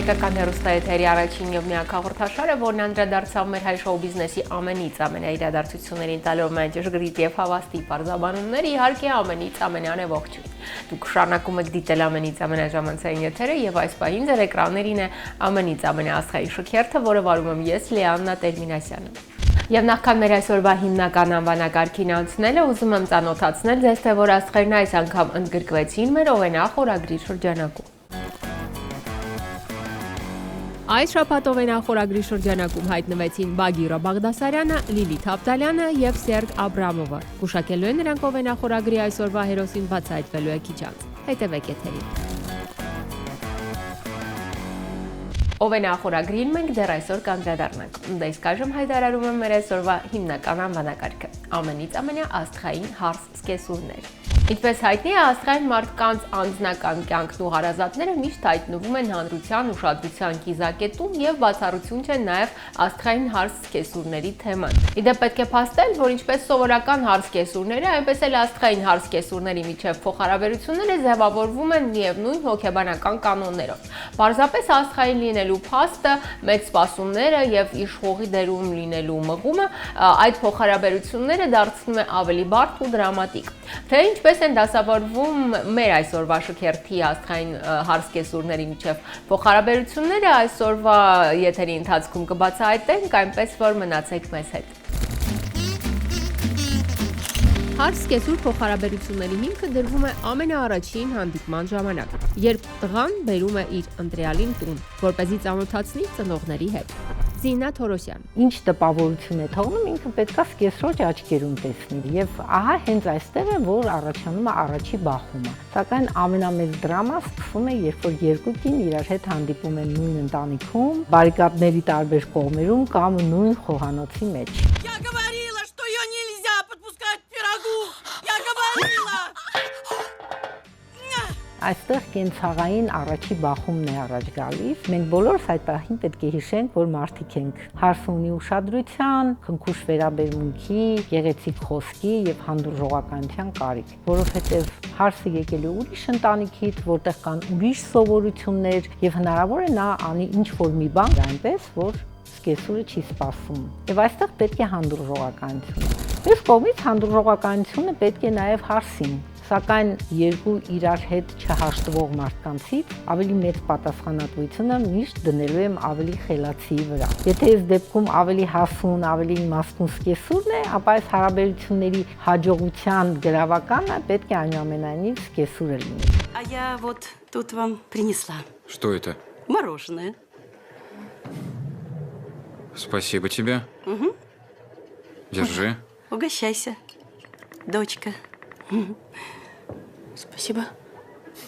Հայկական հեռուստաեթերի առաջին եւ միակ հաղորդաշարը, որն անդրադարձավ մեր հայ շոու բիզնեսի ամենից ամենաիրադարձություններին տալով մեզ ճշգրիտ եւ հավաստի բարձաբանումներ, իհարկե ամենից ամենաանևողջույն։ Դուք շարունակում եք դիտել ամենից ամենաժամանցային եթերը եւ այս պահին ձեր էկրաններին է ամենից ամենաաստղային շքերթը, որը վարում եմ ես Լիաննա Տերմինասյանը։ Եվ նախքան մեր այսօրվա հիմնական անվանակարգին անցնելը, ուզում եմ ծանոթացնել ձեզ, թե որ աստղերն այս անգամ ընդգրկվեցին մեր Օվենա խորագրի շրջանակում։ Այս շաբաթ Օվենա խորագրի շրջանակում հայտնվեցին Բագիրա Բաղդասարյանը, Լիլիթ Ավդալյանը եւ Սերգ Աբրամովը։ Գուշակելու են նրանք Օվենա խորագրի այսօրվա հերոսին բացահայտվելու է քիչ անց։ Հետևեք եթերին։ Օվենա խորագրին մենք դեռ այսօր կանդրադառնանք։ Իսկ այժմ հայտարարում եմ մեր այսօրվա հիմնական անվանակարգը։ Ամենից ամենաաստղային հարս սկեսուրներ։ Ինչպես հայտնի է, աստղային մարդկանց անձնական կյանքն ու հարազատները միշտ հայտնվում են հանրության ուշադրության կիզակետում եւ բացառություն չեն նաեւ աստղային հարս սկեսուրների թեման։ Իդեպ պետք է փաստել, որ ինչպես սովորական հարս սկեսուրները, այնպես էլ աստղային հարս սկեսուրների միջև փոխհարաբերությունները ձևավորվում են միևնույն հոգեբանական կանոններով։ Պարզապես աստղային լինելու փաստը, մեծ սպասումները եւ իշխողի դերում լինելու մղումը այդ փոխհարաբերությունները դարձնում է ավելի բարդ ու դրամատիկ։ Թե ինչպես են դասավորվում մեր այսօրվա շքերթի աստղային հարս կեսուրների միջև փոխհարաբերությունները, այսօրվա եթերի ընթացքում կբացահայտենք, այնպես որ մնացեք մեզ հետ։ Հարս կեսուր փոխհարաբերությունների հիմքը դրվում է ամենաառաջին հանդիպման ժամանակ, երբ տղան բերում է իր ընտրյալին տուն, որպեսզի ծանոթացնի ծնողների հետ։ Զինա Թորոսյան։ Ինչ տպավորություն է թողնում, ինքը պետքա սկեսրոջ աչքերում տեսնի, եւ ահա հենց այստեղ է, որ առաջանում է առաջի բախումը։ Սակայն ամենամեծ դրամա սկսվում է, երբ որ երկու կին իրար հետ հանդիպում են նույն ընտանիքում, բարիկադների տարբեր կողմերում կամ նույն խոհանոցի մեջ։ Я говорила, что ее нельзя подпускать к пирогу. Я говорила. Այստեղ կենցաղային առաջի բախումն է առաջ գալիս։ Մենք բոլորս այդ պահին պետք է հիշենք, որ մարդիկ ենք։ Հարսը ունի ուշադրության, քնքուշ վերաբերմունքի, գեղեցիկ խոսքի եւ հանդուրժողականության կարիք, որովհետեւ հարսը եկել է ուրիշ ընտանիքից, որտեղ կան ուրիշ սովորություններ եւ հնարավոր է նա անի ինչ-որ մի բան, այնպես որ սկեսուրը չի սպասում։ Եվ այստեղ պետք է հանդուրժողականություն։ Այս կողմից հանդուրժողականությունը պետք է նաեւ հարսին։ Սակայն երկու իրար հետ չհաշտվող մարդկանցից ավելի մեծ պատասխանատվությունը միշտ դնելու եմ ավելի խելացիի վրա։ Եթե այս դեպքում ավելի հասուն, ավելի իմաստուն սկեսուրն է, ապա այս հարաբերությունների հաջողության գրավականը պետք է այնուամենայնիվ սկեսուրը լինի։ А я вот тут вам принесла. Что это? Мороженое. Спасибо тебе. Угу. Держи. Угощайся, дочка. Спасибо,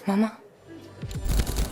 мама.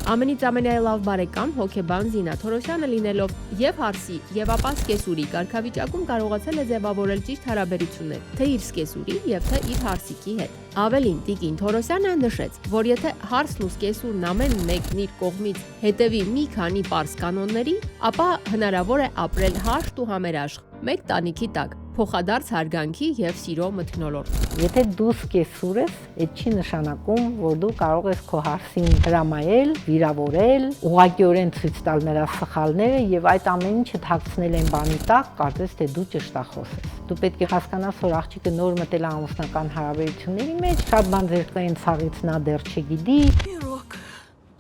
Ամենից ամենալավ բարեկամ հոգեբան Զինա Թորոսյանը լինելով եւ հարսի եւ ապա սկեսուրի կարգավիճակում կարողացել է ձևավորել ճիշտ հարաբերություններ թե իր սկեսուրի եւ թե իր հարսիկի հետ։ Ավելին Տիկին Թորոսյանը նշեց, որ եթե հարսն ու սկեսուրն ամեն մեկն իր կողմից հետևի մի քանի պարզ կանոնների, ապա հնարավոր է ապրել հաշտ ու համերաշխ մեկ տանիքի տակ, փոխադարձ հարգանքի եւ սիրո մթնոլորտ։ Եթե դու սկեսուր ես, այդ չի նշանակում, որ դու կարող ես քո հարսին հրամայել, վիրավորել, ուղղակիորեն ցույց տալ նրա սխալները եւ այդ ամեն ինչը թաքցնել են բանի տակ, կարծես թե դու ճշտախոս ես։ Դու պետք է հասկանաս, որ աղջիկը նոր մտել է ամուսնական հարաբերությունների մեջ, շատ բան ձերքային ցավից նա դեռ չգիտի։ Пирог.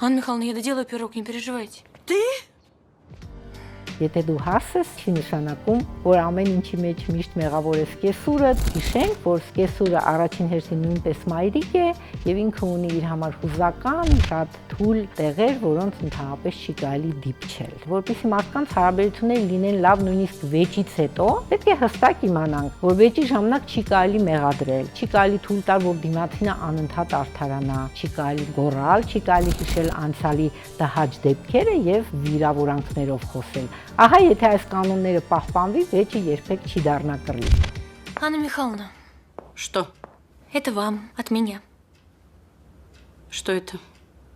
Анна Михайловна, я доделаю пирог, не переживайте. Ты? Եթե դու հարս ես, չի նշանակում, որ ամեն ինչի մեջ միշտ մեղավոր է սկեսուրը։ Հիշենք, որ սկեսուրը առաջին հերթին նույնպես մայրիկ է եւ ինքը ունի իր համար հուզական, շատ թույլ տեղեր, որոնց ընդհանրապես չի կարելի դիպչել։ Որպեսզի մարդկանց հարաբերությունները լինեն լավ նույնիսկ վեճից հետո, պետք է հստակ իմանանք, որ վեճի ժամանակ չի կարելի մեղադրել, չի կարելի թույլ տալ, որ դիմացինը անընդհատ արդարանա, չի կարելի գոռալ, չի կարելի հիշել անցյալի տհաճ դեպքերը եւ վիրավորանքներով խոսել։ Ահա եթե այս կանոնները պահպանվի, վեճը երբեք չի դառնա կռիվ։ Анна Михайловна, Что? это вам, от меня. Что это?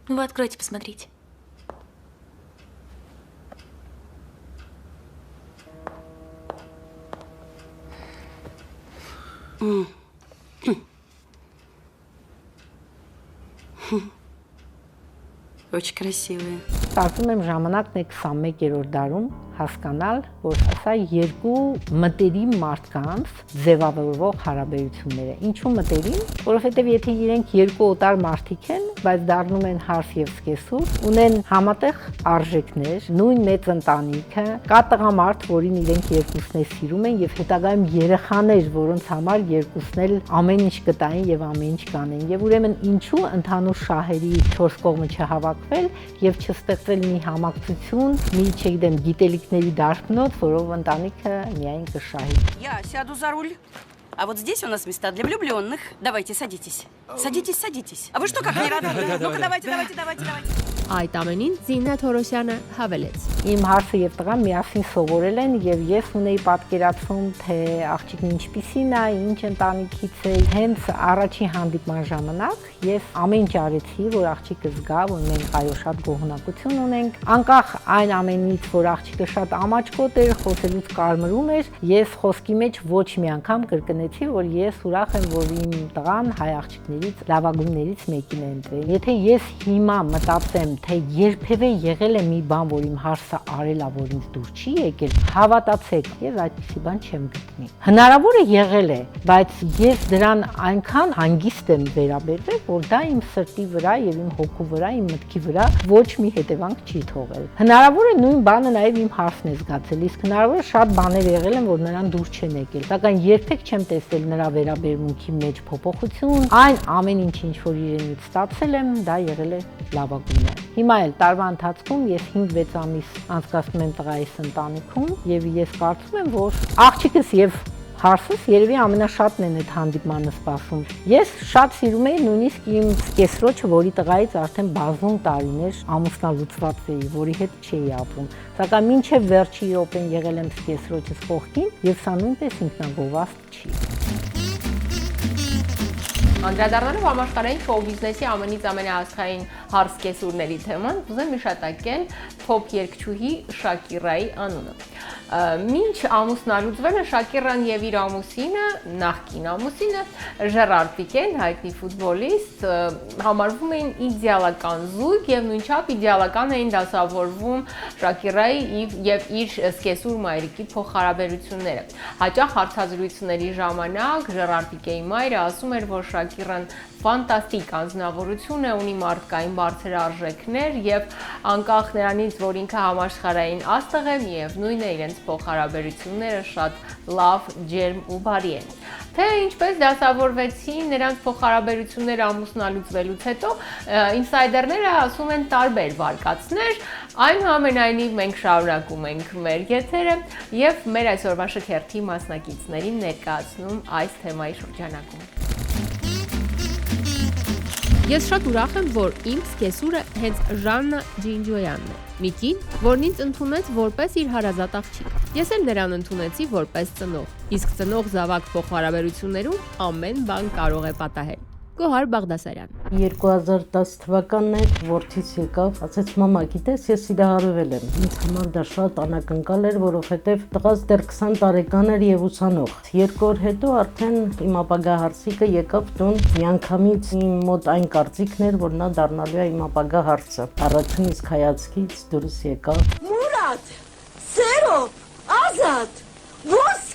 Вы откройте, посмотрите. Очень красивые. կարծում եմ ժամանակն է 21-րդ դարում հասկանալ, որ սա երկու մտերիմ մարդկանց ձևավորող հարաբերություններ է։ Ինչու մտերիմ? Որովհետև եթե իրենք երկու օտար մարդիկ են, բայց դառնում են հարս եւ սկեսուր, ունեն համատեղ արժեքներ, նույն մեծ ընտանիքը, կա տղամարդ, որին իրենք երկուսն էլ սիրում են եւ հետագայում երեխաներ, որոնց համար երկուսն էլ ամեն ինչ կտային եւ ամեն ինչ կանեն։ Եվ ուրեմն ինչու ընդհանուր շահերի 4 կողմը չհավաքվել եւ չստեղծել մի համակցություն, մի, չգիտեմ, գիտելիքների դարբնոց, որով ընտանիքը միայն կշահի։ Я сяду за руль. А вот здесь у нас места для влюбленных. Давайте, садитесь. Садитесь, садитесь. А вы что, как не рады? Ну-ка, давайте. Այդ ամենին Զինա Թորոսյանը հավելեց. Իմ հարսը եւ տղան միասին սովորել են եւ ես ունեի պատկերացում, թե աղջիկն ինչպիսին է, ինչ ընտանիքից է։ Հենց առաջին հանդիպման ժամանակ ես ամեն ինչ արեցի, որ աղջիկը զգա, որ մենք այո շատ գոհունակություն ունենք։ Անկախ այն ամենից, որ աղջիկը շատ ամաչկոտ էր, խոսելուց կարմրում էր, ես խոսքի մեջ ոչ մի անգամ կրկնեցի, որ ես ուրախ եմ, որ իմ տղան հայ աղջիկներից լավագույններից մեկին է ընտրել։ Եթե ես հիմա մտածեմ, թե երբևէ եղել է մի բան, որ իմ հարսը արել է, որ ինձ դուր չի եկել, հավատացեք, ես այդպիսի բան չեմ գտնի։ Հնարավոր է եղել է, բայց ես դրան այնքան հանգիստ եմ վերաբերվել, որ դա իմ սրտի վրա եւ իմ հոգու վրա, իմ մտքի վրա ոչ մի հետևանք չի թողել։ Հնարավոր է նույն բանը նաեւ իմ հարսն է զգացել, իսկ հնարավոր է շատ բաներ եղել են, որ նրան դուր չեն եկել։ Սակայն երբեք չեմ տեսել նրա վերաբերմունքի մեջ փոփոխություն, այն ամեն ինչ որ իրենից ստացել եմ, դա եղել է լավագույնը։ Հիմա էլ տարվա ընթացքում ես 5-6 ամիս անցկացնում եմ տղայիս ընտանիքում եւ ես կարծում եմ, որ աղջիկս եւ հարսս երևի ամենաշատն են այդ հանդիպմանը սպասում։ Ես շատ սիրում էի նույնիսկ իմ սկեսրոջը, որի տղայից արդեն բազում տարիներ ամուսնալուծված էի, որի հետ չէի ապրում։ Սակայն մինչև վերջի րոպեն եղել եմ սկեսրոջս կողքին եւ սա նույնպես ինքնագովազդ չի։ Անդրադառնալով համաշխարհային շոու բիզնեսի ամենից ամենահասկային հարս կեսուրների թեման, ուզեմ հիշատակել փոփ երգչուհի Շակիրայի անունը։ Մինչ ամուսնալուծվելը Շակիրան եւ իր ամուսինը, նախկին ամուսինը Ժերար Պիկեն, հայտնի ֆուտբոլիստ, համարվում էին իդեալական զույգ եւ նույնչափ իդեալական էին դասավորվում Շակիրայի եւ իր սկեսուր մայրիկի փոխհարաբերությունները։ Հաճախ հարցազրույցների ժամանակ Ժերար Պիկեի մայրը ասում էր, որ Շակիրան ֆանտաստիկ անձնավորություն է, ունի մարդկային բարձր արժեքներ եւ անկախ նրանից, որ ինքը համաշխարհային աստղ է, միևնույն է իրենց փոխհարաբերությունները շատ լավ, ջերմ ու բարի են։ Թե ինչպես դասավորվեցին նրանց փոխհարաբերությունները ամուսնալուծվելուց հետո, ինսայդերները ասում են տարբեր վարկածներ, այնուամենայնիվ մենք շարունակում ենք մեր եթերը եւ մեր այսօրվա շքերթի մասնակիցներին ներկայացնում այս թեմայի շրջանակում։ Ես շատ ուրախ եմ, որ իմ սկեսուրը հենց Ժաննա Ջինջոյանն է։ Մի կին, որն ինձ ընդունեց որպես իր հարազատ աղջիկ։ Ես էլ նրան ընդունեցի որպես ծնող։ Իսկ ծնող զավակ փոխհարաբերություններում ամեն բան կարող է պատահել։ Գոհար Բաղդասարյան 2010 թվականն էր, որդից եկավ, ասեց մամա, գիտես, ես սիրահարվել եմ։ Ինձ համար դա շատ անակնկալ էր, որովհետև տղաս դեռ 20 տարեկան էր եւ ուսանող։ 2 օր հետո արդեն իմ ապագա հարսիկը եկավ տուն, միանգամից իմ մոտ այն կարծիքն էր, որ նա դառնալու է իմ ապագա հարսը։ Առաջին իսկ հայացքից դուրս եկավ. Мурат! Серов! Азат! Ոսկի!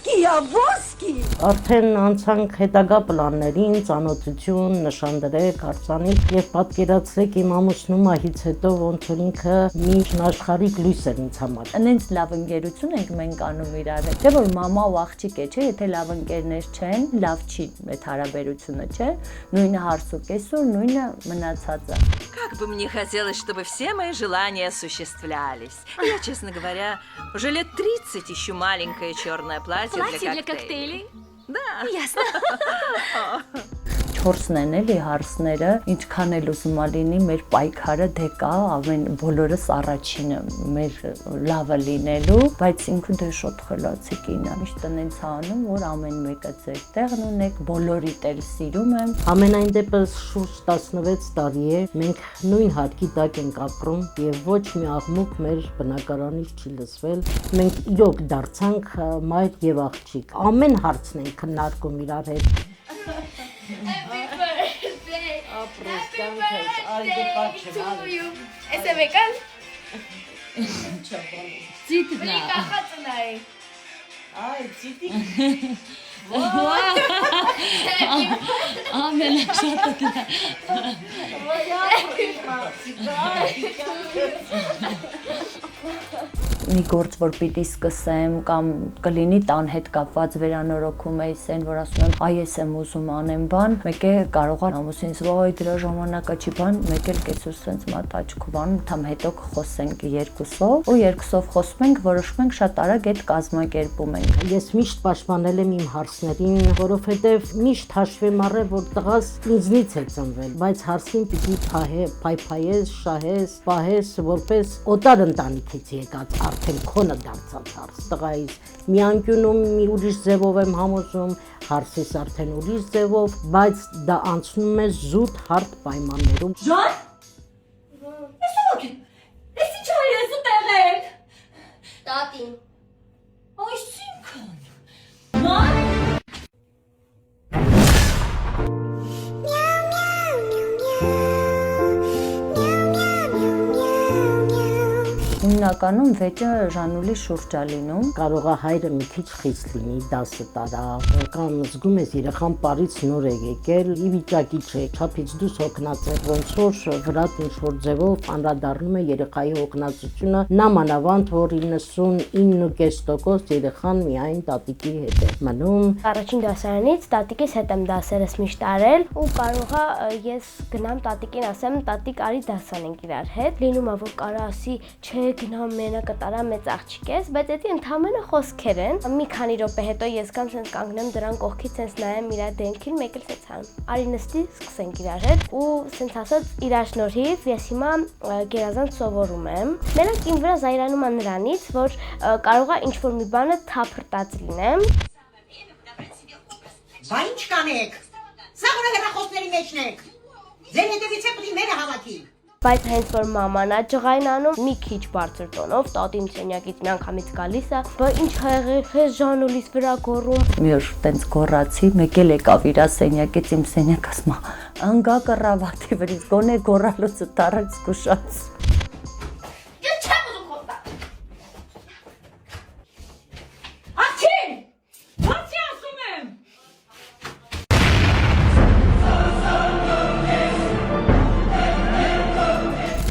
Արդեն անցանք հետագա պլաններին, ծանոթություն, նշանդրեք, արձանիկ եւ պատկերացրեք իմ ամուսնու մահից հետո ոնց որ ինքը մի աշխարհիկ լույս էր ինձ համար։ Անենց լավ ընկերություն ենք մենք անում իրար հետ։ Չէ՞ որ մամա ու աղջիկ է, չէ՞, եթե լավ ընկերներ չեն, лав չի այդ հարաբերությունը, չէ՞։ Նույնը հարս ու կեսուր, նույնը мնացածը։ Как бы мне хотелось, чтобы все мои желания осуществлялись. Я, честно говоря, уже лет 30 ищу маленькое черное платье для коктейлей. Да. Ясно. 4-ն են էլի հարսները, ինչքան էլ ուզում լինի, մեր պայքարը դե կա, ամեն բոլորս առաջինը մեր լավը լինելու, բայց ինքը դե շատ խելացի կին է, միշտ տնից անում, որ ամեն մեկը ձեր տեղն ունեք, բոլորիդ էլ սիրում եմ։ Ամենայն դեպս շուրջ 16 տարի է, մենք նույն հարկի տակ ենք ապրում եւ ոչ մի աղմուկ մեր բնակարանից չի լսվել։ Մենք իրոք դարձանք մայր եւ աղջիկ։ Ամեն հարցն ենք քննարկում իրար հետ։ Happy birthday! Happy birthday to you! Ese vegan? Ծիտնա։ Կախածնայի։ Այ, ցիտի։ Ամենաշատը դրա։ Մի գործ, որ պիտի սկսեմ կամ կլինի տան հետ կապված վերանորոգում էի սեն, որ ասում եմ, այ ես եմ ուզում անեմ բան, մեկ է կարող է ամուսինս, ոյ դրա ժամանակը չի բան, մեկ էլ կեցուր սենց մատաչքվան, թամ հետո կխոսենք երկուսով, ու երկուսով խոսում ենք, որոշում ենք շատ արագ այդ կազմակերպում ենք։ Ես միշտ պաշտպանել եմ իմ հարցներին, որովհետև միշտ հաշվեմ առել, որ տղաս ինձնից է ծնվել, բայց հարցին պիտի փայփայես, շահես, պահես, որպես օտար ընտանիքից եկած արդեն քոնը դարձած հարց, տղայից մի անկյունում մի ուրիշ ձևով եմ համոզում, հարցիս արդեն ուրիշ ձևով, բայց դա անցնում է զուտ հարթ պայմաններում։ Ժան։ Ես ո՞ք։ Ես ի՞նչ ես ուտեղել։ Տատին։ Այսինքն։ Ման։ Հիմնականում վեճը Ժանուլի շուրջ է լինում։ Կարող է հայրը մի քիչ խիստ լինի, դասը տարա, կամ զգում ես երեխան Պարից նոր է եկել, ի վիճակի չէ, չափից դուրս հոգնած է, ոնց որ վրատ ինչ-որ ձևով անդրադառնում է երեխայի հոգնածությունը, նամանավանդ, որ 99.5% երեխան միայն տատիկի հետ է մնում։ Առաջին դասարանից տատիկիս հետ եմ դասերս միշտ արել ու կարող է ես գնամ տատիկին ասեմ, տատիկ արի դաս անենք իրար հետ, լինում է որ կարա ասի, չէ գնամ մենակը տարա մեծ աղջիկ ես, բայց դա ընդհանրապես խոսքեր են։ Մի քանի րոպե հետո ես կամ սենց կանգնեմ դրան կողքից սենց նայեմ իր դեմքին, մեկ էլ սենց անում։ Արի նստի, սկսենք իրար հետ ու սենց ասած իր շնորհիվ ես հիմա գերազանց սովորում եմ։ Մենակ իմ վրա զայրանում է նրանից, որ կարող է ինչ-որ մի բանը թափրտած լինեմ։ Բա ինչ կանեք։ Սա որ հեռախոսների մեջն եք։ Ձեր հետևից է պետք է մերը հավաքի։ Բայց հենց որ մաման է ջղայն անում, մի քիչ բարձր տոնով, տատին սենյակից մի անգամից գալիս է, բա ինչ եղել է Ժանուլիս վրա գոռում։ Մի օր տենց գոռացի, մեկ էլ եկավ իր սենյակից իմ սենյակ ասում, անգա կռավատի վրից գոնե գոռալուց տարած զգուշաց։ Ես չեմ ուզում խոսալ։ Ացին։ Բացի ասում եմ։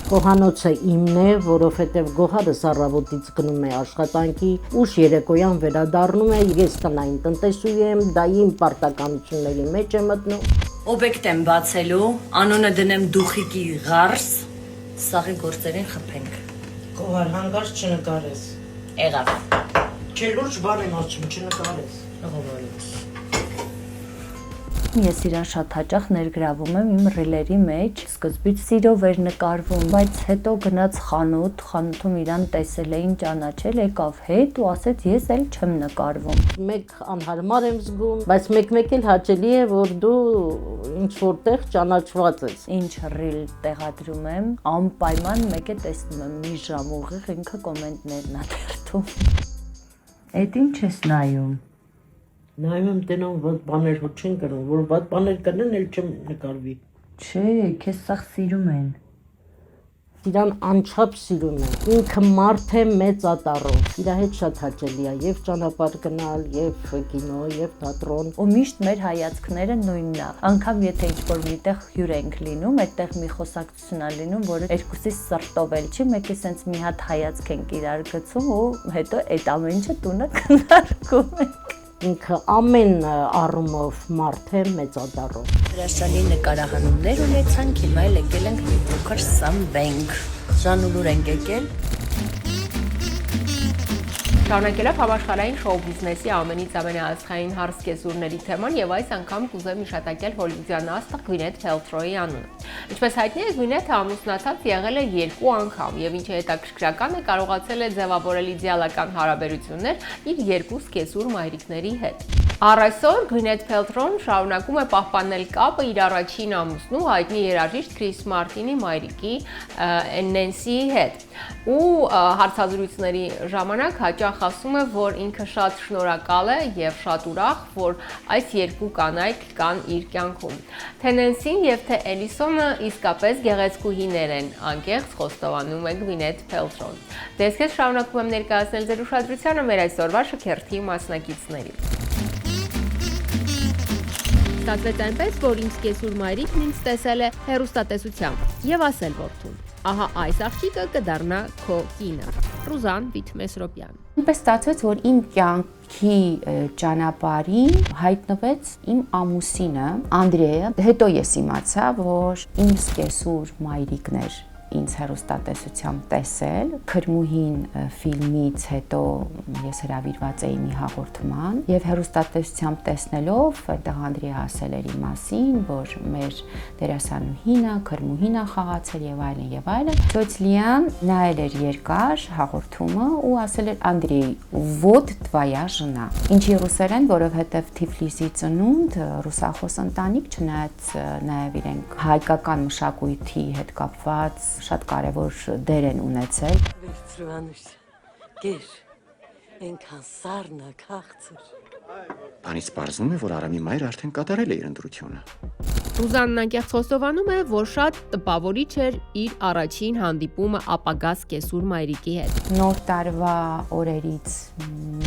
Խոհանոցը իմն է, որովհետև Գոհարս առավոտից գնում է աշխատանքի, ուշ երեկոյան վերադառնում է, ես տնային տնտեսուհի եմ, դա իմ պարտականությունների մեջ է մտնում։ Օբյեկտ եմ բացելու, անունը դնեմ Դուխիկի Ղարս, սաղի գործերին խփենք։ Գոհար, հանգարց չնկարես։ Եղավ։ Չէ, լուրջ բան եմ ասում, չնկարես։ Ես իրան շատ հաճախ ներգրավում եմ իմ ռիլերի մեջ, սկզբից սիրով էր նկարվում, բայց հետո գնաց խանութում իրան տեսել էին, ճանաչել, եկավ հետ ու ասեց ես էլ չեմ նկարվում։ Մեկ անհարմար եմ զգում, բայց մեկ-մեկ էլ հաճելի է, որ դու ինչ որտեղ ճանաչված ես։ Ինչ ռիլ տեղադրում եմ, անպայման մեկ է տեսնում եմ մի ժամ ուղիղ ինքը կոմենտներն ա դերթում։ Էդ ինչ ես նայում։ Նայում եմ տենոն վատ բաներ հոչ չեն կրում, որ վատ բաներ կրնեն, էլ չեմ նկարվի։ Չէ, քեզ սաղ սիրում են։ Իրան անչափ սիրում եմ, ինքը մարդ է մեծ ատառով, իր հետ շատ հաճելի է և ճանապարհ գնալ, և կինո, և թատրոն։ Ու միշտ մեր հայացքները նույնն է, անգամ եթե ինչ-որ միտեղ հյուր ենք լինում, այդտեղ մի խոսակցություն է լինում, որը երկուսիս սրտով էլ չի, մեկի սենց մի հատ հայացք ենք իրար գցում ու հետո այդ ամեն ինչը տունը քննարկում ենք։ Ինքը ամեն առումով մարդ է մեծ ատառով։ Հրաշալի նկարահանումներ ունեցանք, հիմա էլ եկել ենք մի փոքր սամվենք։ Ժանուլուր ենք եկել։ Շարունակելով համաշխարհային շոու բիզնեսի ամենից ամենաաստղային հարց կեսուրների թեման եւ այս անգամ կուզեմ իշատակել հոլիվուդյան աստղ Գվինեթ Փելթրոյի անունը։ Ինչպես հայտնի է, Գվինեթը ամուսնացած եղել է 2 անգամ եւ ինչը հետաքրքրական է, կարողացել է ձևավորել իդեալական հարաբերություններ իր 2 կեսուր մայրիկների հետ։ Առ այսօր Gwyneth Paltrow շարունակում է պահպանել կապը իր առաջին ամուսնու հայտնի երաժիշտ Քրիս Մարտինի մայրիկի Նենսիի հետ։ Ու հարցազրույցների ժամանակ հաճախ ասում է, որ ինքը շատ շնորհակալ է եւ շատ ուրախ, որ այս երկու կանայք կան իր կյանքում։ Թե Նենսին եւ թե Էլիսոնը իսկապես գեղեցկուհիներ են, անկեղծ խոստովանում է Gwyneth Paltrow։ Դες ես շարունակում եմ ներկայացնել ձեր ուշադրությանը մեր այսօրվա շքերթի մասնակիցներին։ Ստացվեց այնպես, որ ինձ կեսուր մայրիկն ինձ տեսել է հեռուստատեսությամբ եւ ասել որդուն. ահա այս աղջիկը կդառնա քո կինը։ Ռուզան Վիթմեսրոպյան։ Այնպես ստացվեց, որ իմ կյանքի ճանապարհին հայտնվեց իմ ամուսինը Անդրեյը։ Հետո ես իմացա, որ իմ կեսուր մայրիկն էր ինձ հեռուստատեսությամբ տեսել, Քրմուհին ֆիլմից հետո ես հրավիրված էի մի հաղորդման եւ հեռուստատեսությամբ տեսնելով այնտեղ Անդրեյը ասել էր իմ մասին, որ մեր դերասանուհինը Քրմուհին է խաղացել եւ այլն եւ այլն։ Ծոցլիան նայել էր երկար հաղորդումը ու ասել էր Անդրեյ, вот твоя жена։ Ինչի ռուսերեն, որովհետեւ Թիֆլիսի ծնունդ ռուսախոս ընտանիք, չնայած նաեւ իրենք հայկական մշակույթի հետ կապված շատ կարևոր դեր են ունեցել։ Վերցրուանուս, գեր, ենքան սարնը կաղցր։ Բանից պարզվում է, որ Արամի մայրը արդեն կատարել է իր ընտրությունը։ Ռուզանն անկեղծ խոստովանում է, որ շատ տպավորիչ էր իր առաջին հանդիպումը ապագա կեսուր մայրիկի հետ։ Նոր տարվա օրերից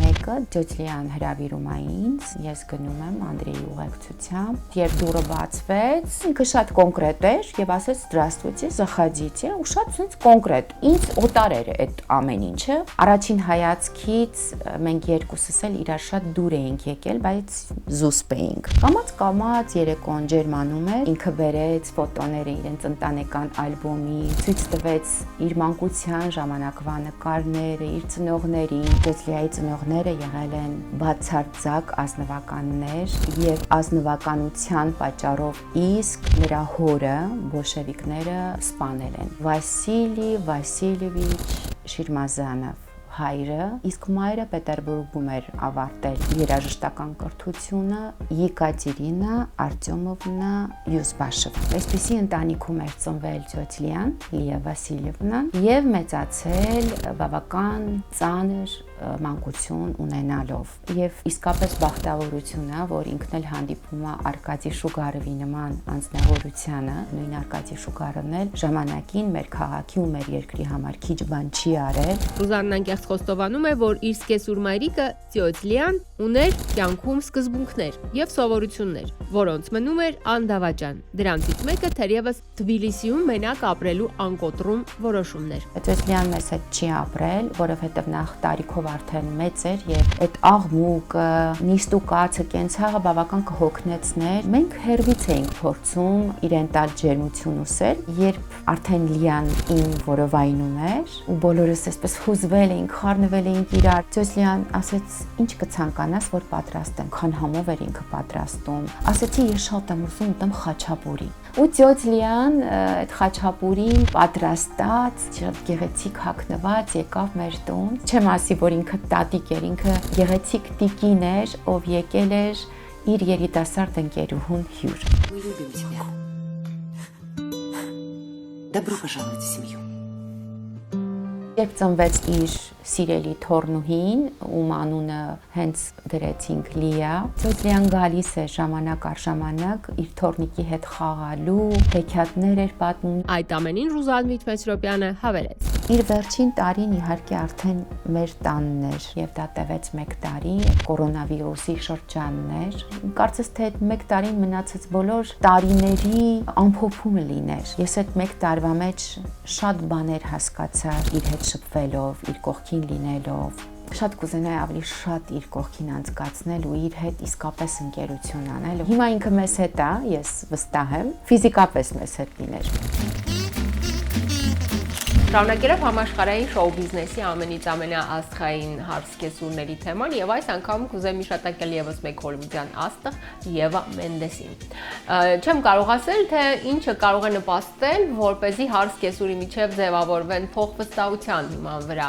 մեկը Ծոցլիան հրավիրում է ինձ, ես գնում եմ Անդրեյի ուղեկցությամբ, երբ դուռը բացվեց, ինքը շատ կոնկրետ էր եւ ասեց «Здравствуйте, заходите», ու շատ ցույց կոնկրետ։ Ինձ օտար էր այդ ամեն ինչը։ Առաջին հայացքից մենք երկուսս էլ իրար շատ դուր էինք եկել, բայց զուսպ էինք։ Կամաց երեկոն ջերմանում էր, ինքը բերեց ֆոտոները իրենց ընտանեկան ալբոմի, ցույց տվեց իր մանկության ժամանակվա նկարները, իր ծնողներին։ Ծոցլիայի ծնողները եղել են բացարձակ ազնվականներ եւ ազնվականության պատճառով իսկ նրա հորը բոլշևիկները սպանել են։ Վասիլի Վասիլևիչ Շիրմազանով հայրը, իսկ մայրը Պետերբուրգում էր ավարտել երաժշտական կրթությունը, Եկատերինա Արտյոմովնա Յուզբաշովա։ Այսպիսի ընտանիքում էր ծնվել Ծոցլիան, Լիա Վասիլևնան եւ մեծացել բավական ծանր մանկություն ունենալով եւ իսկապես բախտավորություն է, որ ինքն էլ հանդիպում է Արկադի Շուգարովի նման անձնավորությանը, նույն Արկադի Շուգարովն էլ ժամանակին մեր քաղաքի ու մեր երկրի համար քիչ բան չի արել։ Ռուզանն անկեղծ խոստովանում է, որ իր սկեսուր մայրիկը Ծոցլիան ուներ կյանքում սկզբունքներ եւ սովորություններ, որոնց մնում էր անդավաճան։ Դրանցից մեկը թերևս Թբիլիսիում մենակ ապրելու անկոտրում որոշումներ։ Ծոցլիան մեզ հետ չի ապրել, որովհետեւ նախ տարիքով արդեն մեծ էր եւ այդ աղմուկը, նիստուկացը, կենցաղը բավական կհոգնեցներ։ Մենք հերվից էինք փորձում իրեն տալ ջերմություն ու սեր, երբ արդեն Լիան իմ որովայնում էր ու բոլորս այսպես հուզվել էինք, խառնվել էինք իրար։ Ծոցլիան ասեց. «Ինչ կցանկանաս, որ պատրաստեմ»։ Քան համով էր ինքը պատրաստում։ Ասեցի ես շատ եմ ուզում ուտեմ խաչապուրի։ Ու Ծոցլիան այդ խաչապուրին պատրաստած, շատ գեղեցիկ հագնված եկավ մեր տուն։ Չեմ ասի, որ ինքը տատիկ էր, ինքը գեղեցիկ տիկին էր, ով եկել էր իր երիտասարդ ընկերուհուն հյուր։ Мы любим тебя. Добро пожаловать в семью. Երբ ծնվեց իր սիրելի թորնուհին, ում անունը հենց դրեցինք Լիա, Ծոցլիան գալիս է ժամանակ առ ժամանակ իր թորնիկի հետ խաղալու, հեքիաթներ էր պատմում։ Այդ ամենին Ռուզան Վիթմեսրոպյանը հավելեց. Իր վերջին տարին իհարկե արդեն մեր տանն էր եւ դա տևեց 1 տարի, կորոնավիրուսի շրջանն էր։ Կարծես թե այդ 1 տարին մնացած բոլոր տարիների ամփոփումը լիներ։ Ես այդ 1 տարվա մեջ շատ բաներ հասկացա իր հետ շփվելով, իր կողքին լինելով։ Շատ կուզենայի ավելի շատ իր կողքին անցկացնել ու իր հետ իսկապես ընկերություն անել։ Հիմա ինքը մեզ հետ է, ես վստահ եմ, ֆիզիկապես մեզ հետ լիներ։ Շարունակելով համաշխարհային շոու բիզնեսի ամենից ամենաաստղային հարցկեսուրների թեման եւ այս անգամ կուզեմ իշտակել եւս մեկ հոլիվուդյան աստղ Եվա Մենդեսին։ Չեմ կարող ասել, թե ինչը կարող է նպաստել, որպեսզի հարցկեսուրի միջև ձևավորվեն փոխվստահության հիման վրա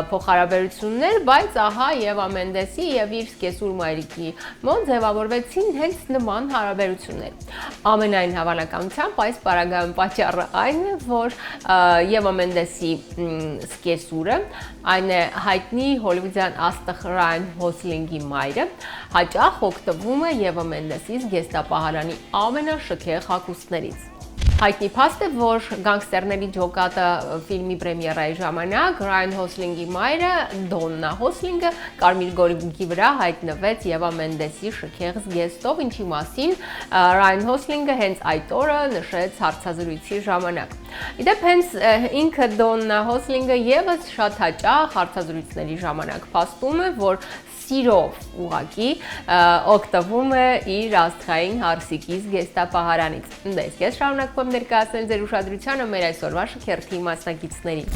փոխհարաբերություններ, բայց ահա Եվա Մենդեսի եւ իր սկեսուր մայրիկի մոտ ձևավորվեցին հենց նման հարաբերություններ։ Ամենայն հավանականությամբ այս պարագայում պատճառը այն է, որ Եվա Մենդեսի սկեսուրը, այն է հայտնի հոլիվուդյան աստղ Ռայան Գոսլինգի մայրը, հաճախ օգտվում է Եվա Մենդեսի զգեստապահարանի ամենաշքեղ հագուստներից։ Հայտնի փաստ է, որ Գանգստերների ջոկատը ֆիլմի պրեմիերայի ժամանակ Ռայան Գոսլինգի մայրը Դոննա Գոսլինգը կարմիր գորգի վրա հայտնվեց Եվա Մենդեսի շքեղ զգեստով, ինչի մասին Ռայան Գոսլինգը հենց այդ օրը նշեց հարցազրույցի ժամանակ։ Իդեպ հենց ինքը Դոննա Գոսլինգը եւս շատ հաճախ հարցազրույցների ժամանակ փաստում է, որ սիրով ուղակի օգտվում է իր աստղային հարսիկի զգեստապահարանից։ Դες ես շարունակում եմ ներկայացնել ձեր ուշադրությանը մեր այսօրվա շքերթի մասնակիցներին։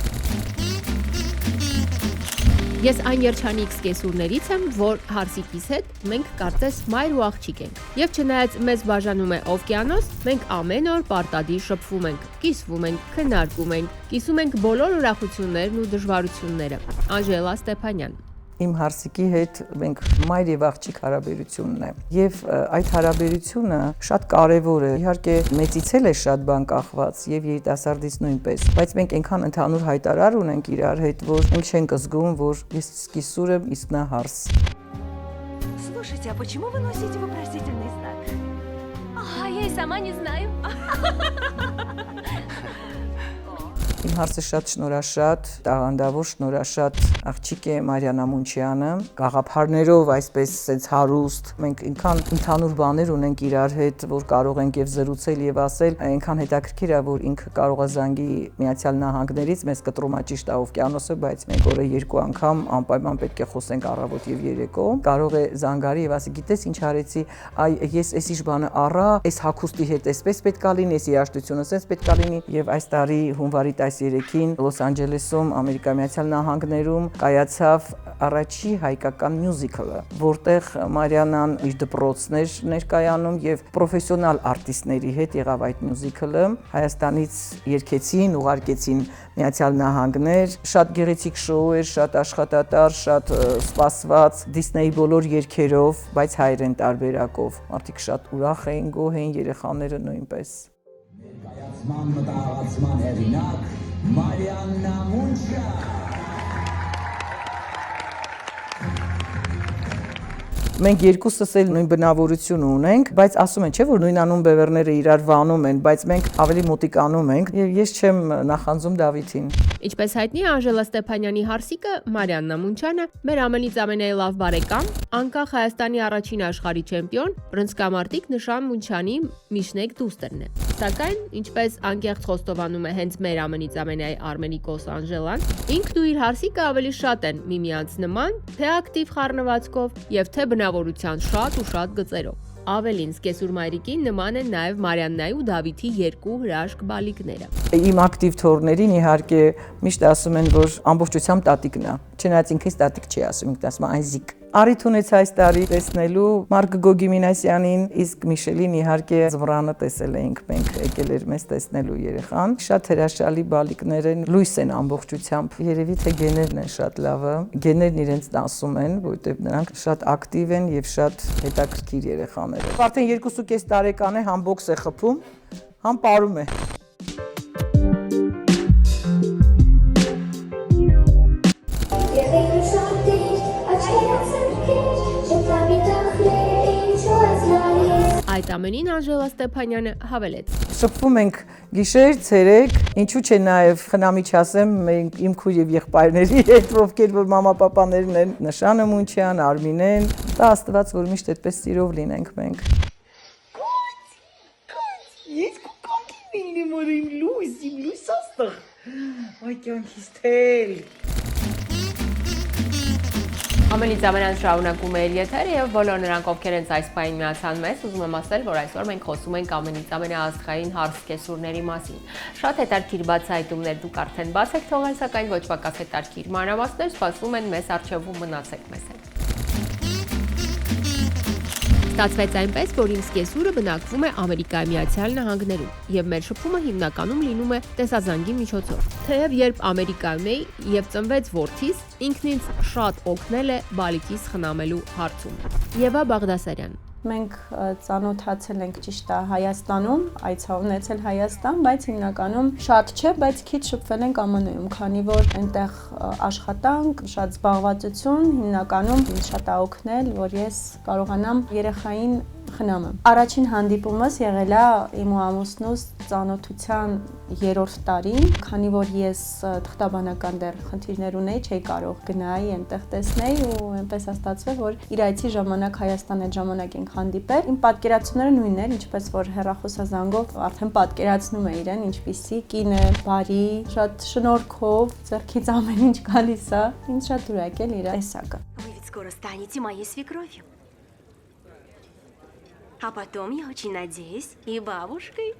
Ես այն երջանիկ սկեսուրներից եմ, որ հարսիկիս հետ մենք կարծես մայր ու աղջիկ ենք։ Եվ չնայած մեզ բաժանում է օվկիանոս, մենք ամեն օր պարտադիր շփվում ենք, կիսվում ենք, քննարկում ենք, կիսում ենք բոլոր ուրախություններն ու դժվարությունները։ Անժելա Ստեփանյան։ Իմ հարսիկի հետ մենք մայր եւ աղջիկ հարաբերությունն է եւ այդ հարաբերությունը շատ կարեւոր է։ Իհարկե մեծից էլ է շատ бан կախված եւ երիտասարդից нույնպես, բայց մենք այնքան ընդհանուր հայտարար ունենք իրար հետ, որ մենք չենք զգում, որ ես սկիսուր եմ, իսկ նա հարս։ Слушайте, а почему вы носите вопросительный знак? А я и сама не знаю. Իմ հարսը շատ շնորհաշատ, տաղանդավոր շնորհաշատ աղջիկ է Մարիաննա Մունչյանը, գաղափարներով այսպես սենց հարուստ, մենք այնքան ընդհանուր բաներ ունենք իրար հետ, որ կարող ենք եւ զրուցել եւ ասել, այնքան հետաքրքիր է, որ ինքը կարող է զանգի Միացյալ Նահանգներից, մեզ կտրում է ճիշտ օվկիանոսը, բայց մենք օրը 2 անգամ անպայման պետք է խոսենք առավոտ եւ երեկո, կարող է զանգարի եւ ասի, գիտես ինչ արեցի, այ ես էս ինչ բանը առա, այս հագուստի հետ էսպես պետքա լինի, էս երաժշտությունը սենց պետքա լինի եւ այս տարի հունվարի 13-ին Լոս Անջելեսում, Ամերիկայի Միացյալ Նահանգներում կայացավ առաջի հայկական մյուզիկլը, որտեղ Մարիաննան իր դպրոցն էր ներկայանում եւ պրոֆեսիոնալ արտիստների հետ եղավ այդ մյուզիկլը։ Հայաստանից երգեցին, ուղարկեցին Միացյալ Նահանգներ, շատ գեղեցիկ շոու էր, շատ աշխատատար, շատ սպասված, Դիսնեյի բոլոր երգերով, բայց հայերեն տարբերակով։ Մարդիկ շատ ուրախ էին, գոհ էին, երեխաները նույնպես։ Ներկայացման մտահղացման հեղինակ Մարիաննա Մունչյան։ Մենք երկուսս էլ նույն բնավորություն ունենք, բայց ասում են, չէ՞ որ նույնանուն բևեռները իրար վանում են, բայց մենք ավելի մոտիկանում ենք, եւ ես չեմ նախանձում Դավիթին։ Ինչպես հայտնի է, Անժելա Ստեփանյանի հարսիկը Մարիաննա Մունչյանը մեր ամենից ամենալավ բարեկամ, անկախ Հայաստանի առաջին աշխարհի չեմպիոն, բռնցքամարտիկ Նշան Մունչյանի միջնեկ դուստերն է։ Սակայն, ինչպես անկեղծ խոստովանում է հենց մեր ամենից ամենայի Արմենիկոս Անժելան, ինքն ու իր հարսիկը ավելի շատ են միմյանց նման, թե ակտիվ խառնվածքով եւ թե բնավորության շատ ու շատ գծերով։ Ավելին, սկեսուր մայրիկին նման են նաև Մարիաննայի ու Դավիթի երկու հրաշք բալիկները։ Իմ ակտիվ թորներին իհարկե միշտ ասում են, որ ամբողջությամբ տատիկն է։ Չնայած ինքս տատիկ չի ասում, ինքն ասում է Այզիկ։ Առիթ ունեց այս տարի տեսնելու Մարկ Գոգիմինասյանին, իսկ Միշելին իհարկե զմռանը տեսել էինք մենք, եկել էր մեզ տեսնելու երեխան։ Շատ հրաշալի բալիկներ են, լույս են ամբողջությամբ։ Երևի թե գեներն են շատ լավը։ Գեներն իրենց դասում են, որովհետև նրանք շատ ակտիվ են եւ շատ հետաքրքիր երեխաներ են։ Արդեն 2.5 տարեկան է, համ բոքս է խփում, համ պարում է։ Այդ ամենին Անժելա Ստեփանյանը հավելեց. Շփվում ենք գիշեր, ցերեկ, ինչու՞ չէ նաև խնամիչ ասեմ, մենք իմ քույր եւ եղբայրների հետ, ովքեր որ մամա-պապաներն են, Նշանը Մունչյան, Արմինեն, դա Աստված, որ միշտ այդպես սիրով լինենք մենք։ Ես կուքանքի լինեմ որ իմ լույս աստղ։ Այ կյանքիս թել։ Ամենից ամենան շարունակում է իր եթերը եւ բոլոր նրանք, ովքեր հենց այս պահին միացան մեզ, ուզում եմ ասել, որ այսօր մենք խոսում ենք ամենից ամենաաստղային հարս կեսուրների մասին։ Շատ հետաքրքիր բացահայտումներ դուք արդեն բաց եք թողել, սակայն ոչ պակաս հետաքրքիր մանրամասներ սպասվում են մեզ առջևում, մնացեք մեզ հետ։ Ստացվեց այնպես, որ իմ սկեսուրը բնակվում է Ամերիկայի Միացյալ Նահանգներում եւ մեր շփումը հիմնականում լինում է տեսազանգի միջոցով։ Թեև երբ Ամերիկայում էի եւ ծնվեց որդիս, ինքն ինձ շատ օգնել է բալիկիս խնամելու հարցում։ Եվա Բաղդասարյան։ Մենք ծանոթացել ենք ճիշտ է Հայաստանում, այցա ունեցել Հայաստան, բայց հիմնականում շատ չէ, բայց քիչ շփվել ենք ԱՄՆ-ում, քանի որ այնտեղ աշխատանք, շատ զբաղվածություն, հիմնականում ինձ շատ է օգնել, որ ես կարողանամ երեխային խնամեմ։ Առաջին հանդիպումս եղել է իմ ու ամուսնուս ծանոթության 3-րդ տարին, քանի որ ես թղթաբանական դեռ խնդիրներ ունեի, չէի կարող գնայի, այնտեղ տեսնեի ու այնպես ստացվեց, որ իր այցի ժամանակ Հայաստան այդ ժամանակ ենք հանդիպել։ Իմ պատկերացումները նույնն էր, ինչպես որ հեռախոսազանգով արդեն պատկերացնում է իրեն, ինչպիսի կին է, բարի, շատ շնորհքով, ձեռքից ամեն ինչ գալիս է։ Ինձ շատ դուր եկել իր տեսակը։ Вы ведь скоро станете моей свекровью. А потом, я очень надеюсь, и бабушкой.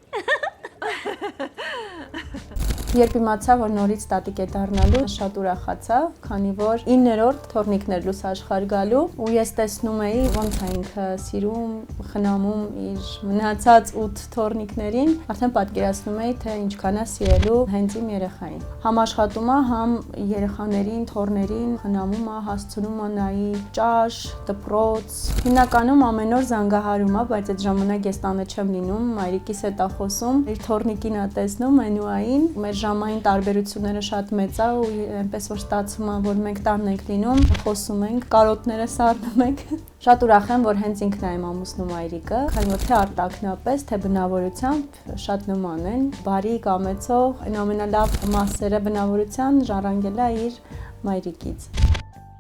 Երբ իմացա, որ նորից տատիկ է դառնալու, շատ ուրախացա, քանի որ 9-րդ թորնիկներ լույս աշխարհ գալու ու ես տեսնում էի ոնց է ինքը սիրում, խնամում իր մնացած 8 թորնիկներին, արդեն պատկերացնում էի, թե ինչքան է սիրելու հենց իմ երեխային։ Համ աշխատում է, համ երեխաներին, թորներին խնամում է, հասցնում է նայի ճաշ, դպրոց։ Հիմնականում ամեն օր զանգահարում է, բայց այդ ժամանակ ես տանը չեմ լինում, մայրիկիս հետ է խոսում, իր թորնիկին է տեսնում, մենուային, մեր ժամային տարբերությունները շատ մեծ է ու այնպես որ ստացվում է, որ մենք տանն ենք լինում, խոսում ենք, կարոտները սառնում ենք։ Շատ ուրախ եմ, որ հենց ինքն է իմ ամուսնու մայրիկը, քանի որ թե արտակնապես, թե բնավորությամբ շատ նման են, բարի, կամեցող, այն ամենալավ մասերը բնավորության ժառանգել է իր մայրիկից։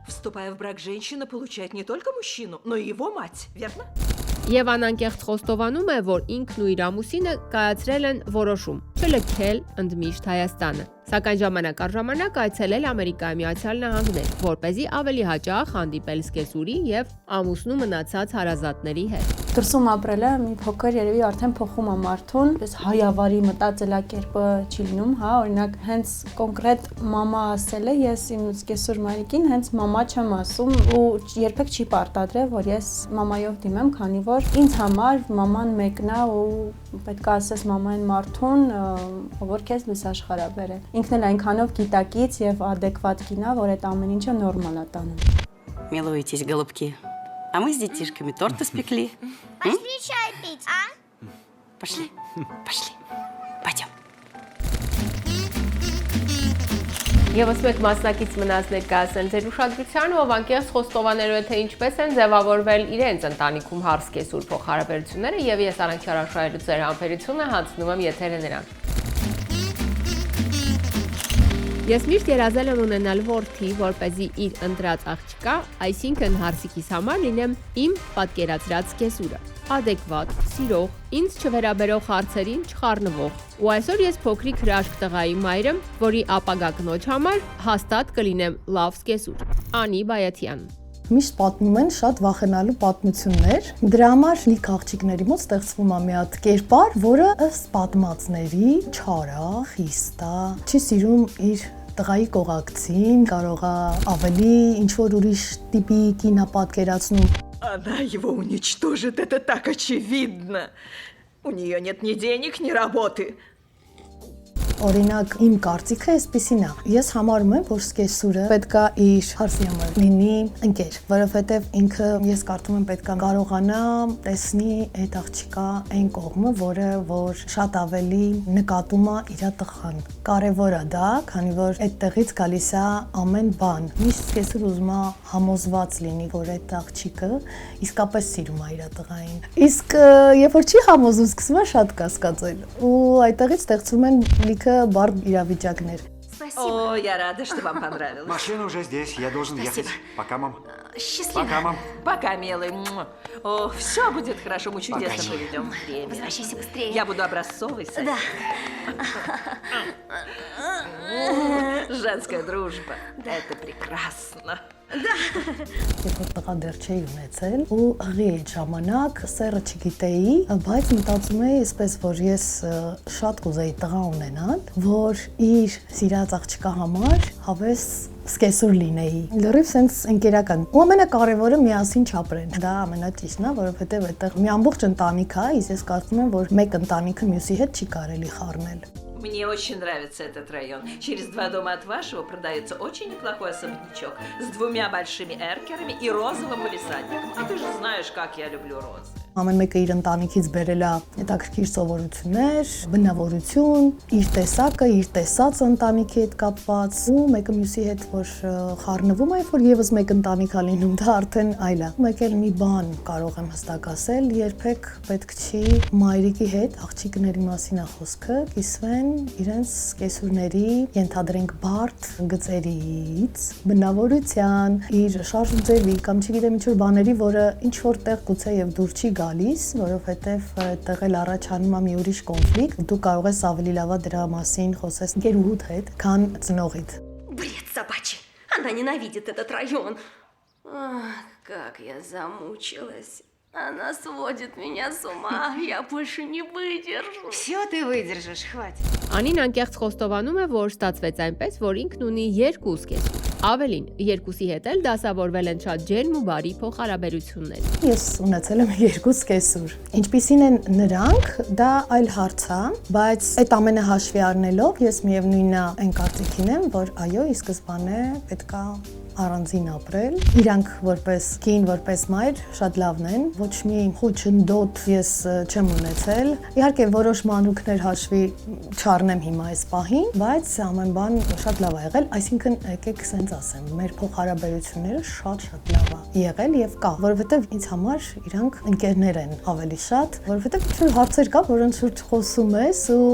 Вступая в брак, женщина получает не только мужчину, но и его мать, верно? Եվ անանկեղծ խոստովանում է, որ ինքն ու իր ամուսինը կայացրել են որոշում չլքել ընդմիշտ Հայաստանը, սակայն ժամանակ առ ժամանակ այցելել Ամերիկայի Միացյալ Նահանգներ, որպեսզի ավելի հաճախ հանդիպել սկեսուրի եւ ամուսնու մնացած հարազատների հետ։ Դրսում ապրելը մի փոքր երևի արդեն փոխում է մարդուն, այս հայավարի մտածելակերպը չի լինում, հա, օրինակ հենց կոնկրետ մամա ասել է, ես իմ սկեսուր մայրիկին հենց մամա չեմ ասում ու երբեք չի պարտադրել, որ ես մամայով դիմեմ, քանի որ ինձ համար մաման մեկն է ու պետք է ասես մամային մարդուն, որ քեզ լույս աշխարհ է բերել։ Ինքն էլ այնքանով գիտակից եւ adekvat կին է, որ այդ ամեն ինչը նորմալ է տանում։ Милуйтесь, голубки. А мы с детишками торт испекли. Пошли чай пить, а? Пошли, пошли. Пойдем. Եվս մեկ մասնակից մնաց ներկայացնել ձեր ուշադրությանը, ով անկեղծ խոստովաներու է, թե ինչպես են ձևավորվել իրենց ընտանիքում հարս կեսուր փոխհարաբերությունները եւ ես Արանք Չարաշահելու ձեր համբերությունը հանձնում եմ եթերը նրան։ Ես միշտ երազել եմ ունենալ որդի, որպեսզի իր ընտրած աղջկա, այսինքն հարսիկիս համար լինեմ իմ պատկերացրած կեսուրը, adekvat, սիրող, ինձ չվերաբերող հարցերին չխառնվող։ Ու այսօր ես փոքրիկ հրաշք տղայի մայրը, որի ապագա կնոջ համար հաստատ կլինեմ լավ սկեսուր։ Անի Բայաթյան։ Միշտ պատմում են շատ վախենալու պատմություններ։ Դրա համար լիք աղջիկների մոտ ստեղծվում է մի հատ կերպար, որը ըստ պատմածների չար է, խիստ է, չի սիրում իր տղայի կողակցին, կարող է ավելի ինչ-որ ուրիշ տիպի կին է պատկերացնում։ Она его уничтожит, это так очевидно. У нее нет ни денег, ни работы. Օրինակ, իմ կարծիքը այսպեսին է։ Ես համարում եմ, որ սկեսուրը պետքա իր հարսի համար լինի ընկեր, որովհետև ինքը ես կարծում եմ պետքա կարողանա տեսնի այդ աղջիկա այն կողմը, որ շատ ավելի նկատում է իր տղան։ Կարևոր է դա, քանի որ այդտեղից գալիս է ամեն բան։ Միշտ սկեսուր ուզում է համոզված լինի, որ այդ աղջիկը իսկապես սիրում է իր տղային։ Իսկ երբ որ չի համոզում, սկսում է շատ կասկածել։ Ու այդտեղից ստեղծվում են լիքը բարդ իրավիճակներ։ О, я рада, что вам понравилось. Машина уже здесь, я должен ехать. Пока, мам. Счастливо. Пока, мам. Пока, милый. О, все будет хорошо, мы чудесно проведем время. Возвращайся быстрее. Я буду образцовой, Софи. Да. Женская дружба. Это прекрасно. Երբ որ տղա դեռ չէի ունեցել ու ըղի այդ ժամանակ սերը չգիտեի, բայց մտածում էի այսպես, որ ես շատ կուզեի տղա ունենալ, որ իր սիրած աղջկա համար հավես սկեսուր լինեի։ Լրիվ սենց ընկերական։ Ու ամենակարևորը միասին չապրեն։ Դա ամենաճիշտն է, որովհետև այդտեղ մի ամբողջ ընտանիք է, իսկ ես կարծում եմ, որ մեկ ընտանիքը մյուսի հետ չի կարելի խառնել։ Мне очень нравится этот район. Через 2 дома от вашего продается очень неплохой особнячок с 2 большими эркерами и розовым палисадником. А ты же знаешь, как я люблю розы. Ամեն մեկը իր ընտանիքից բերել է հետաքրքիր սովորություններ, բնավորություն, իր տեսակը, իր տեսած ընտանիքի հետ կապված ու մեկը մյուսի հետ որ խառնվում է, որ եւս մեկ ընտանիք է լինում, դա արդեն այլ է։ Մեկ էլ մի բան կարող եմ հստակ ասել, երբեք պետք չի մայրիկի հետ աղջիկների մասին է խոսքը, կիսվեն իրենց կեսուրների, ենթադրենք բարդ գծերից, բնավորության, իր շարժուձևի կամ չգիտեմ ինչ որ բաների, որը ինչ որտեղ գուցե եւ դուր չի գալիս, որովհետև այդտեղ էլ առաջանում է մի ուրիշ կոնֆլիկտ, դու կարող ես ավելի լավ դրա մասին խոսես ընկերուհուդ հետ, քան ծնողիդ։ Бред собачий. Она ненавидит этот район. Ах, как я замучилась. Она сводит меня с ума. Я больше не выдержу. Все ты выдержишь, хватит. Անին անկեղծ խոստովանում է, որ ստացվեց այնպես, որ ինքն ունի 2 սկեսուր։ Ավելին, 2-ի հետ էլ դասավորվել են շատ ջերմ ու բարի փոխհարաբերություններ։ Ես ունեցել եմ 2 սկեսուր։ Ինչպիսին են նրանք, դա այլ հարց է, բայց այդ ամենը հաշվի առնելով ես միևնույնն է այն կարծիքին եմ, որ այո, ի սկզբանե պետքա առանձին ապրել։ Իրանք որպես կին, որպես մայր շատ լավն են, ոչ մի խոչընդոտ ես չեմ ունեցել։ Իհարկե որոշ մանրուքներ հաշվի չառնեմ հիմա այս պահին, բայց ամեն բան շատ լավ է եղել, այսինքն եկեք սենց ասեմ, մեր փոխհարաբերությունները շատ լավ է եղել եւ կա, որովհետեւ ինձ համար իրանք ընկերներ են ավելի շատ, որովհետեւ ինչ-որ հարցեր կա, որոնց շուրջ խոսում ես ու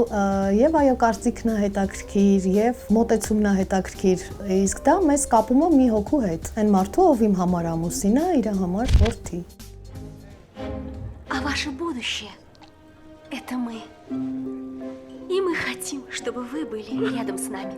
եւ այո կարծիքն է հետաքրքիր եւ մոտեցումն է հետաքրքիր, իսկ դա մեզ կապում է մի հոգու հետ, այն մարդու, ով իմ համար ամուսին է, իր համար որդի։ А ваше будущее – это мы. И мы хотим, чтобы вы были рядом с нами.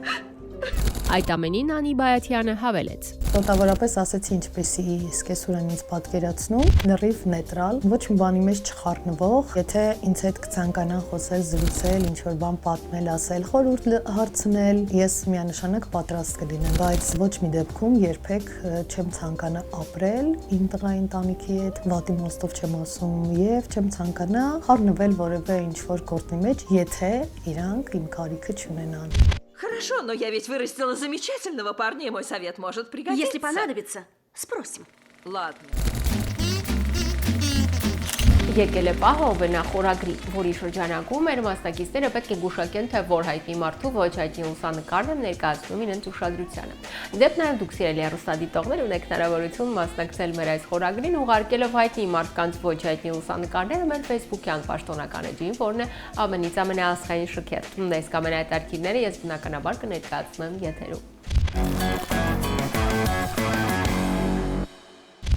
Այդ ամենին Անի Բայաթյանը հավելեց. Տոտավորապես ասեցի ինչպեսի սկեսուր են ինձ պատկերացնում, լրիվ նեյտրալ, ոչ մի բանի մեջ չխառնվող, եթե ինձ հետ կցանկանան խոսել, զրուցել, ինչ-որ բան պատմել, ասել, խորհուրդ հարցնել, ես միանշանակ պատրաստ կլինեմ, բայց ոչ մի դեպքում երբեք չեմ ցանկանա ապրել իմ տղայի ընտանիքի հետ, վատի մոստով չեմ ասում, եւ չեմ ցանկանա խառնվել որևէ ինչ-որ գործի մեջ, եթե իրանք իմ կարիքը չունենան։ Хорошо, но я ведь вырастила замечательного парня, и мой совет может пригодиться. Если понадобится, спросим. Ладно. Եկել է պահը ովենախորագրի, որի շրջանակում մեր մասնակիցները պետք է գուշակեն, թե որ հայտնի մարդու ոչ հայտնի լուսանկարն են ներկայացնում իրենց ուշադրությանը։ Դեպ նաև դուք սիրելի հեռուստադիտողներ ունեք հնարավորություն մասնակցել մեր այս խորագրին, ուղարկելով հայտնի մարդկանց ոչ հայտնի լուսանկարները մեր Facebook-յան պաշտոնական էջին, որն է ամենից ամենաասխային շքերթ։ Այս կամ հետաքրքիրները ես բնականաբար կներկայացնեմ եթերում։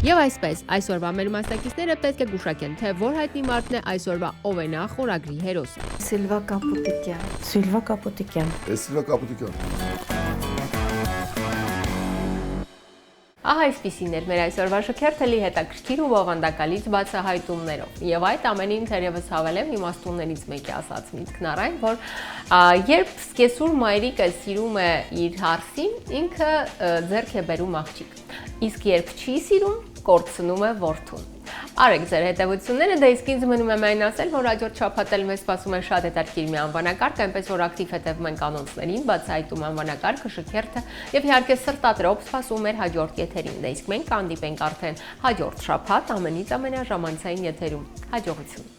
Եվ այսպես, այսօրվա մեր մասնակիցները պետք է գուշակեն, թե որ հայտնի մարդն է այսօրվա ովենախորագրի հերոսը։ Սիլվա Կապուտիկյան։ Սիլվա Կապուտիկյան։ Սիլվա Կապուտիկյան։ Ահա այսպիսին էր մեր այսօրվա շքերթը լի հետաքրքիր ու բովանդակալից բացահայտումներով։ Եվ այդ ամենին թերևս հավելեմ իմաստուններից մեկի ասած միտքն առայն, որ երբ սկեսուր մայրիկը սիրում է իր հարսին, ինքը ձեռք է բերում աղջիկ։ Իսկ երբ չի սիրում, կորցնում է որդուն։ Արեք ձեր հետևությունները, դե իսկ ինձ մնում է միայն ասել, որ հաջորդ շաբաթ մեզ սպասում է շատ հետաքրքիր մի անվանակարգ, այնպես որ ակտիվ հետևում ենք անոնսներին, բացահայտում անվանակարգը, շքերթը եւ իհարկե սրտատրոփ սպասում մեր հաջորդ եթերին։ Դե իսկ մենք կհանդիպենք արդեն հաջորդ շաբաթ ամենից ամենաժամանցային եթերում։ Հաջողություն։